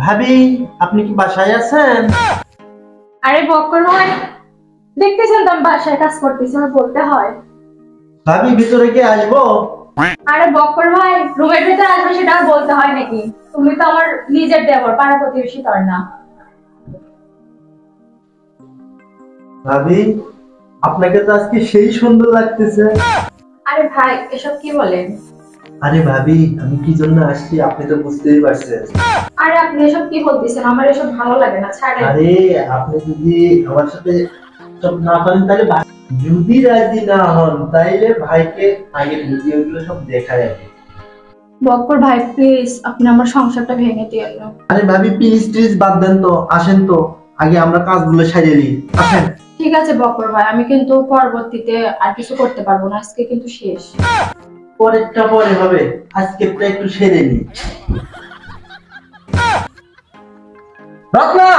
ভাবি আপনি কি বাসায় আছেন? আরে বক্কর ভাই, দেখতেছেন তো আমি বাসায় কাজ করতেছি, আমার বলতে হয়। ভাবি ভিতরে কি আসবো? আরে বক্কর ভাই, রুমের ভিতরে আসবে সেটা বলতে হয় নাকি? তুমি তো আমার নিজের দেবর, পাড়া প্রতিবেশী তোর না। ভাবি আপনাকে তো আজকে সেই সুন্দর লাগতেছে। আরে ভাই এসব কি বলেন? আরে ভাবি আমি কি জন্য আসছি আপনি তো বুঝতেই পারছেন। আরে আপনি এসব কি বলতেছেন? আমার এসব ভালো লাগে না, ছাড়েন। আরে আপনি যদি আমার সাথে সব না পারেন তাহলে যদি রাজি না হন তাইলে ভাইকে আগের ভিডিওগুলো সব দেখায়। বক্কর ভাই প্লিজ, আপনি আমার সংসারটা ভেঙে দিয়েন না। আরে ভাবি প্লিজ প্লিজ বাদ দেন তো, আসেন তো আগে আমরা কাজগুলো সারিয়ে নিই, আসেন। ঠিক আছে বক্কর ভাই, আমি কিন্তু পরবর্তীতে আর কিছু করতে পারবো না, আজকে কিন্তু শেষ। পরেরটা পরে হবে, আজকে একটু সেরে নিই। রত্না,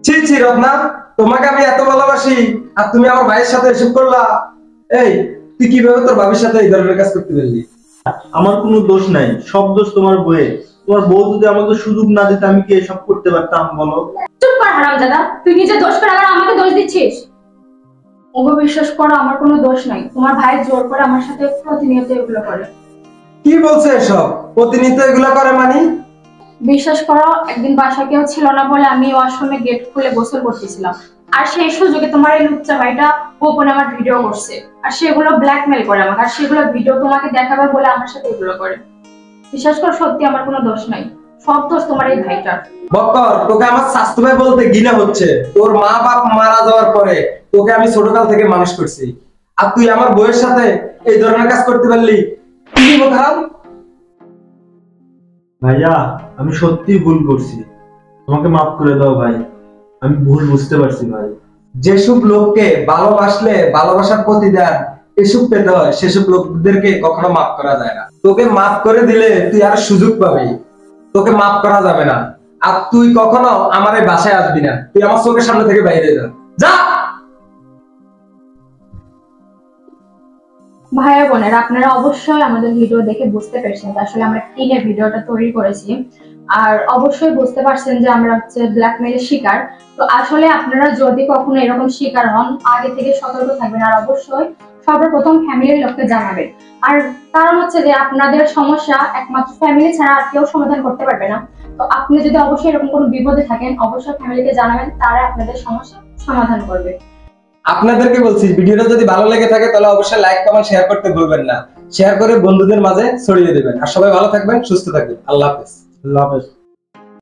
ছি ছি রত্না, তোমাকে আমি এত ভালোবাসি আর তুমি আমার ভাইয়ের সাথে এসব করলা। এই তুই কিভাবে তোর ভাবির সাথে এই ধরনের কাজ করতে পারলি? আমার কোনো দোষ নাই, সব দোষ তোমার বউয়ের। তোমার বউ যদি আমাকে সুযোগ না দিত আমি কি এসব করতে পারতাম বলো? চুপ কর হারামজাদা, তুই নিজে দোষ করে আবার আমাকে দোষ দিচ্ছিস। ওগো বিশ্বাস করো, আমার কোনো দোষ নাই, তোমার ভাই জোর করে আমার সাথে প্রতিনিয়ত এগুলো করে। কি বলছে এসব? প্রতিনিয়ত এগুলা করে মানে? বিশ্বাস করো, একদিন বাসায় কেউ ছিল না বলে আমি ওয়াশরুমে গেট খুলে গোসল করতেছিলাম, আর সেই সুযোগে তোমার এই লুচ্চা ভাইটা গোপনে আমার ভিডিও করছে, আর সেগুলো ব্ল্যাকমেল করে আমাকে, আর সেগুলো ভিডিও তোমাকে দেখাবে বলে আমার সাথে এগুলো করে। বিশ্বাস করো সত্যি আমার কোনো দোষ নাই, সব দোষ তোমার এই ভাইটার। বক্কর, তোকে আমার স্বাস্থ্য ভাই বলতে ঘৃণা হচ্ছে। তোর মা বাপ মারা যাওয়ার পরে তোকে আমি ছোটকাল থেকে মানুষ করছি, আর তুই আমার বউয়ের সাথে এই ধরনের কাজ করতে পারলি? কি খারাপ। ভাইয়া আমি সত্যি ভুল করছি, তোমাকে মাফ করে দাও ভাই, আমি ভুল বুঝতে পারছি ভাই। যেসব লোককে ভালোবাসলে ভালোবাসার প্রতিদান এসব পেতে হয়, সেসব লোকদেরকে কখনো মাফ করা যায় না। তোকে মাফ করে দিলে তুই আর সুযোগ পাবি, তোকে মাফ করা যাবে না। আর তুই কখনো আমার এই বাসায় আসবি না, তুই আমার চোখের সামনে থেকে বাইরে যা, যা। ভাইয়া বোনেরা, আপনারা অবশ্যই আমাদের ভিডিও দেখে বুঝতে পেরেছেন যে আসলে আমরা কি নিয়ে ভিডিওটা তৈরি করেছি, আর অবশ্যই বুঝতে পারছেন যে আমরা হচ্ছে ব্ল্যাকমেইলের শিকার। তো আসলে আপনারা যদি কখনো এরকম শিকার হন, আগে থেকে সতর্ক থাকবেন, আর অবশ্যই সর্বপ্রথম ফ্যামিলির লোককে জানাবেন। আর কারণ হচ্ছে যে আপনাদের সমস্যা একমাত্র ফ্যামিলি ছাড়া আর কেউ সমাধান করতে পারবে না। তো আপনি যদি অবশ্যই এরকম কোনো বিপদে থাকেন, অবশ্যই ফ্যামিলিকে জানাবেন, তারা আপনাদের সমস্যা সমাধান করবে। আপনাদেরকে বলছি, ভিডিওটা যদি ভালো লেগে থাকে তাহলে অবশ্যই লাইক কমেন্ট শেয়ার করতে ভুলবেন না। শেয়ার করে বন্ধুদের মাঝে ছড়িয়ে দেবেন। আর সবাই ভালো থাকবেন, সুস্থ থাকবেন। আল্লাহ হাফেজ। আল্লাহ হাফেজ।